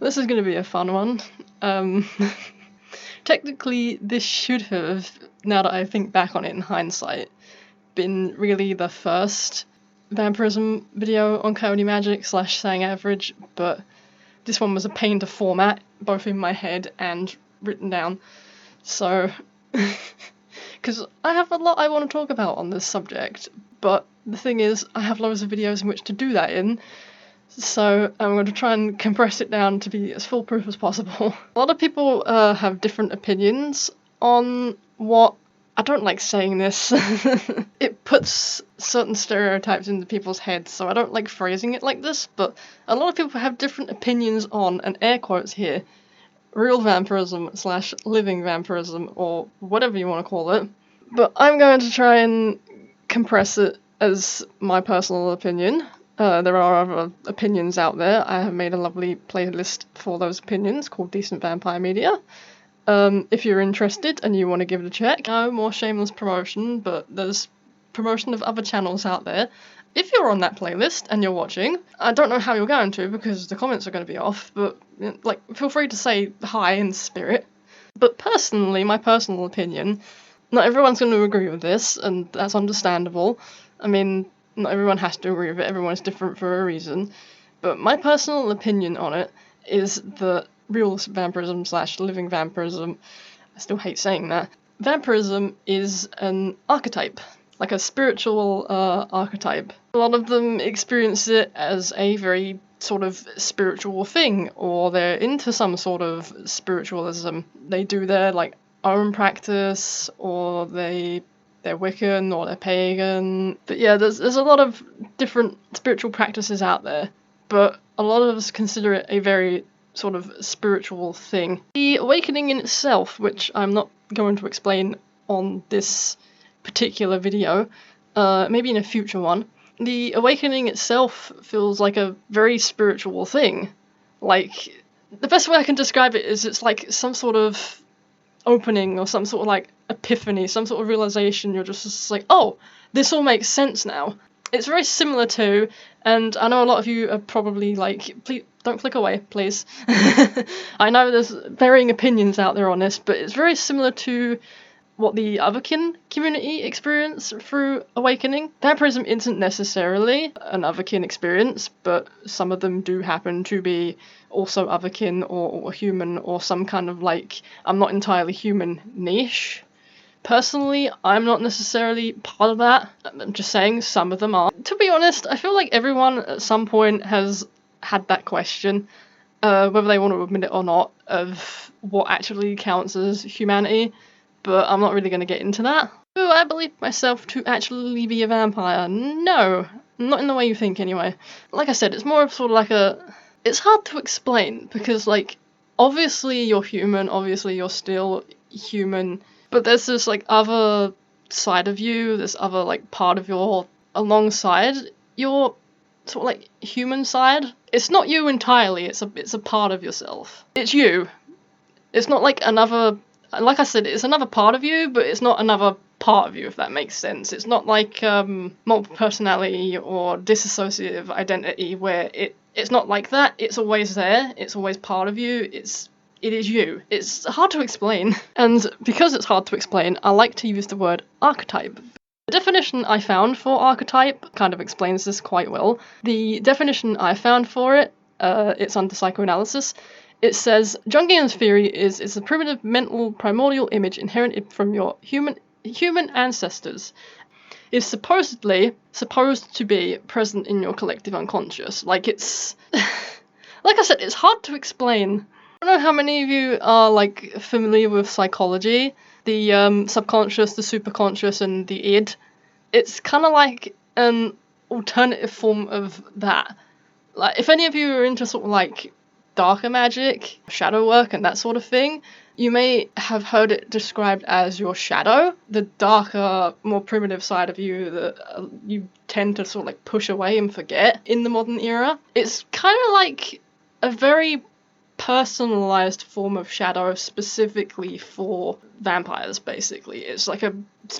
This is going to be a fun one. Technically, this should have, now that I think back on it in hindsight, been really the first Vampirism video on Coyote Magic / Sang Average, but this one was a pain to format, both in my head and written down. So, because I have a lot I want to talk about on this subject, but the thing is, I have loads of videos in which to do that in, so I'm going to try and compress it down to be as foolproof as possible. A lot of people have different opinions on what... I don't like saying this. It puts certain stereotypes into people's heads, so I don't like phrasing it like this, but a lot of people have different opinions on, and air quotes here, real vampirism / living vampirism, or whatever you want to call it. But I'm going to try and compress it as my personal opinion. There are other opinions out there. I have made a lovely playlist for those opinions called Decent Vampire Media. If you're interested and you want to give it a check. No more shameless promotion, but there's promotion of other channels out there. If you're on that playlist and you're watching, I don't know how you're going to because the comments are going to be off, but feel free to say hi in spirit. But personally, my personal opinion, not everyone's going to agree with this, and that's understandable. I mean, not everyone has to agree with it, everyone is different for a reason. But my personal opinion on it is that real vampirism / living vampirism, I still hate saying that, vampirism is an archetype, like a spiritual archetype. A lot of them experience it as a very sort of spiritual thing, or they're into some sort of spiritualism. They do their own practice, or they're Wiccan, or they're pagan. But yeah, there's a lot of different spiritual practices out there, but a lot of us consider it a very sort of spiritual thing. The awakening in itself, which I'm not going to explain on this particular video, maybe in a future one, the awakening itself feels like a very spiritual thing. Like, the best way I can describe it is it's like some sort of opening or some sort of epiphany, some sort of realization. You're just like, oh, this all makes sense now. It's very similar to, and I know a lot of you are probably please don't click away, please. I know there's varying opinions out there on this, but it's very similar to what the otherkin community experience through awakening. Vampirism isn't necessarily an otherkin experience, but some of them do happen to be also otherkin or human, or some kind of I'm not entirely human niche. Personally, I'm not necessarily part of that. I'm just saying some of them are. To be honest, I feel like everyone at some point has had that question, whether they want to admit it or not, of what actually counts as humanity, but I'm not really going to get into that. Do I believe myself to actually be a vampire? No, not in the way you think anyway. Like I said, it's more of sort of it's hard to explain, because obviously you're human, obviously you're still human, but there's this other side of you, this other part of your, alongside your sort of human side. It's not you entirely, it's a part of yourself. It's you. It's not another, like I said, it's another part of you, but it's not another part of you, if that makes sense. It's not multiple personality or dissociative identity, where it's not like that. It's always there, it's always part of you, it is you. It's hard to explain, and because it's hard to explain, I like to use the word archetype. The definition I found for archetype kind of explains this quite well. The definition I found for it, it's under psychoanalysis. It says, Jungian's theory is it's a primitive mental primordial image inherited from your human ancestors. Is supposedly supposed to be present in your collective unconscious. It's... like I said, it's hard to explain. I don't know how many of you are familiar with psychology, the subconscious, the superconscious, and the id. It's kind of like an alternative form of that. If any of you are into sort of darker magic, shadow work, and that sort of thing, you may have heard it described as your shadow, the darker, more primitive side of you that you tend to sort of push away and forget in the modern era. It's kind of a very personalized form of shadow specifically for vampires, basically. It's a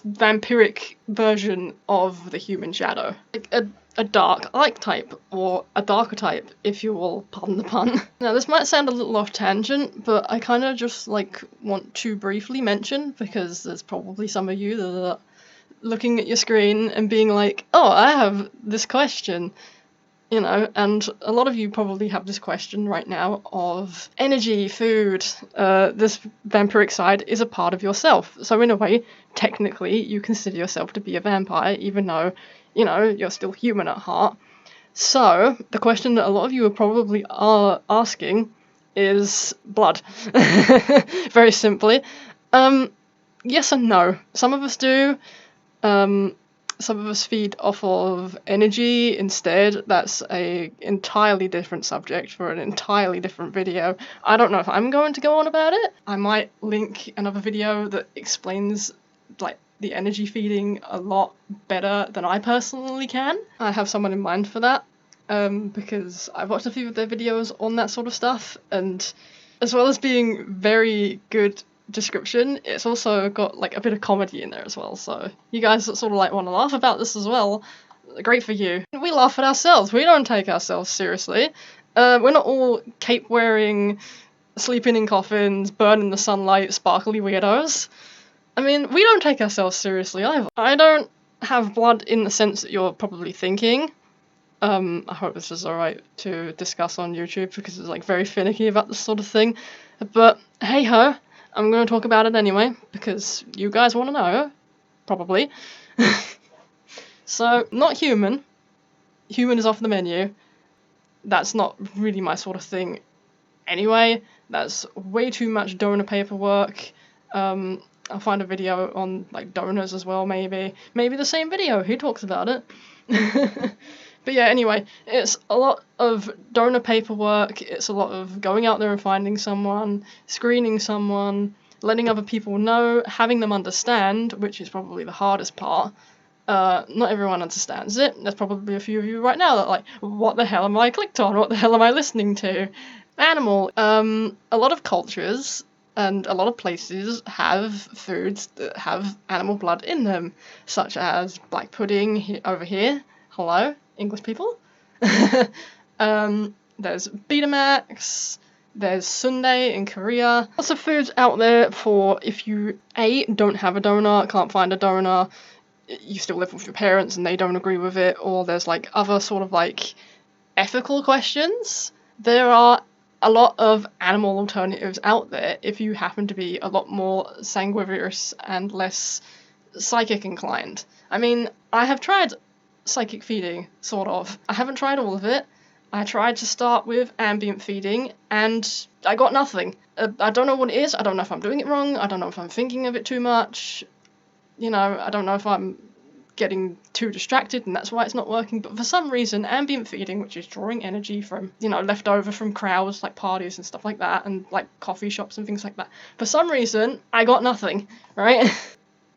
vampiric version of the human shadow. A a dark archetype, or a darker type, if you will pardon the pun. Now this might sound a little off tangent, but I kind of just like want to briefly mention, because there's probably some of you that are looking at your screen and being like, oh, I have this question, you know, and a lot of you probably have this question right now of energy, food. This vampiric side is a part of yourself, so in a way, technically, you consider yourself to be a vampire, even though, you know, you're still human at heart. So, the question that a lot of you are probably asking is blood. Very simply. Yes and no. Some of us do. Some of us feed off of energy instead. That's a entirely different subject for an entirely different video. I don't know if I'm going to go on about it. I might link another video that explains, like, the energy feeding a lot better than I personally can. I have someone in mind for that, because I've watched a few of their videos on that sort of stuff, and as well as being very good description, it's also got like a bit of comedy in there as well, so you guys that sort of like want to laugh about this as well, great for you. We laugh at ourselves, we don't take ourselves seriously. We're not all cape wearing, sleeping in coffins, burn in the sunlight, sparkly weirdos. I mean, we don't take ourselves seriously either. I don't have blood in the sense that you're probably thinking. I hope this is alright to discuss on YouTube, because it's like very finicky about this sort of thing, but hey ho, I'm going to talk about it anyway, because you guys want to know, probably. So, not human. Human is off the menu. That's not really my sort of thing anyway. That's way too much donor paperwork. I'll find a video on like donors as well, maybe. Maybe the same video, who talks about it? But yeah, anyway, it's a lot of donor paperwork, it's a lot of going out there and finding someone, screening someone, letting other people know, having them understand, which is probably the hardest part. Not everyone understands it. There's probably a few of you right now that are like, what the hell am I clicked on? What the hell am I listening to? Animal. A lot of cultures and a lot of places have foods that have animal blood in them, such as black pudding over here. Hello, English people. There's Betamax, there's Sundae in Korea. Lots of foods out there for if you A, don't have a donor, can't find a donor, you still live with your parents and they don't agree with it, or there's like other sort of like ethical questions. There are a lot of animal alternatives out there if you happen to be a lot more sanguivorous and less psychic inclined. I mean, I have tried psychic feeding, sort of. I haven't tried all of it. I tried to start with ambient feeding, and I got nothing. I don't know what it is, I don't know if I'm doing it wrong, I don't know if I'm thinking of it too much, you know, I don't know if I'm getting too distracted and that's why it's not working, but for some reason, ambient feeding, which is drawing energy from, you know, left over from crowds, like parties and stuff like that, and like coffee shops and things like that, for some reason, I got nothing, right?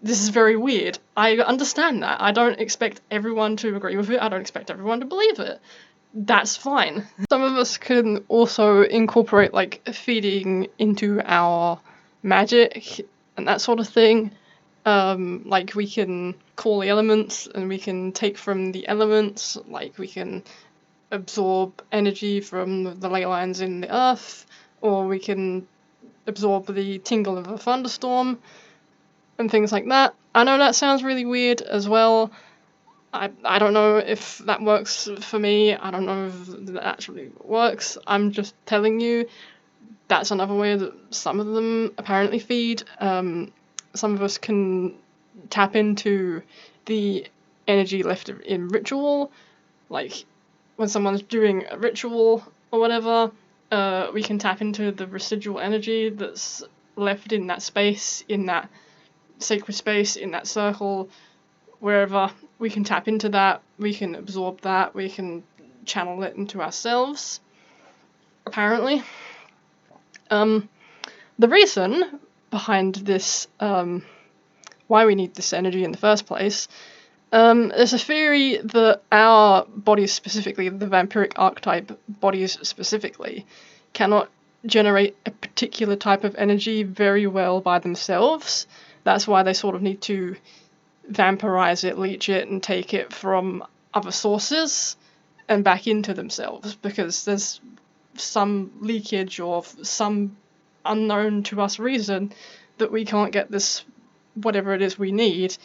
This is very weird. I understand that. I don't expect everyone to agree with it. I don't expect everyone to believe it. That's fine. Some of us can also incorporate, like, feeding into our magic and that sort of thing. Like, we can call the elements and we can take from the elements. Like, we can absorb energy from the ley lines in the earth, or we can absorb the tingle of a thunderstorm and things like that. I know that sounds really weird as well. I don't know if that works for me. I don't know if that actually works. I'm just telling you that's another way that some of them apparently feed. Some of us can tap into the energy left in ritual. Like, when someone's doing a ritual or whatever, we can tap into the residual energy that's left in that space, in that sacred space, in that circle, wherever. We can tap into that, we can absorb that, we can channel it into ourselves, apparently. The reason behind this, why we need this energy in the first place, there's a theory that our bodies specifically, the vampiric archetype bodies specifically, cannot generate a particular type of energy very well by themselves. That's why they sort of need to vampirize it, leech it, and take it from other sources and back into themselves, because there's some leakage or some unknown to us reason that we can't get this whatever it is we need,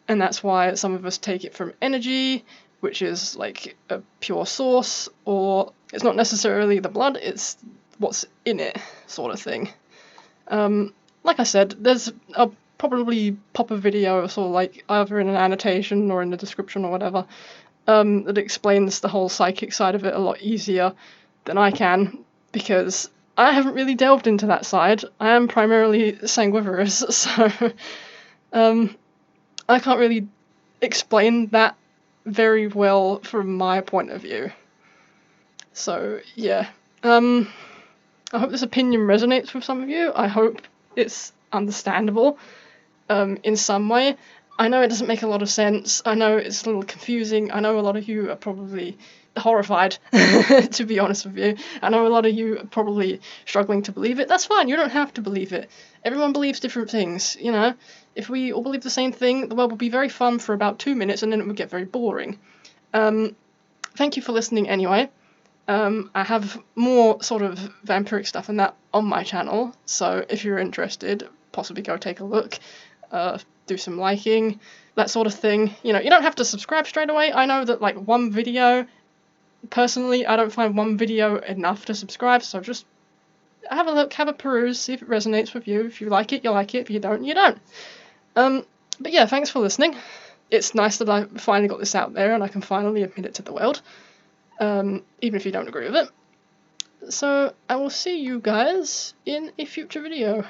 and that's why some of us take it from energy, which is like a pure source, or it's not necessarily the blood, it's what's in it, sort of thing. Like I said, I'll probably pop a video, sort of like either in an annotation or in the description or whatever, that explains the whole psychic side of it a lot easier than I can, because I haven't really delved into that side. I am primarily sanguivorous, so I can't really explain that very well from my point of view. So yeah, I hope this opinion resonates with some of you. I hope it's understandable in some way. I know it doesn't make a lot of sense. I know it's a little confusing. I know a lot of you are probably horrified, to be honest with you. I know a lot of you are probably struggling to believe it. That's fine. You don't have to believe it. Everyone believes different things, you know. If we all believe the same thing, the world will be very fun for about 2 minutes and then it would get very boring. Thank you for listening anyway. I have more sort of vampiric stuff and that on my channel, so if you're interested, possibly go take a look, do some liking, that sort of thing. You know, you don't have to subscribe straight away. I know that, like, one video, personally, I don't find one video enough to subscribe, so just have a look, have a peruse, see if it resonates with you. If you like it, you like it. If you don't, you don't. But yeah, thanks for listening. It's nice that I finally got this out there and I can finally admit it to the world. Even if you don't agree with it. So, I will see you guys in a future video.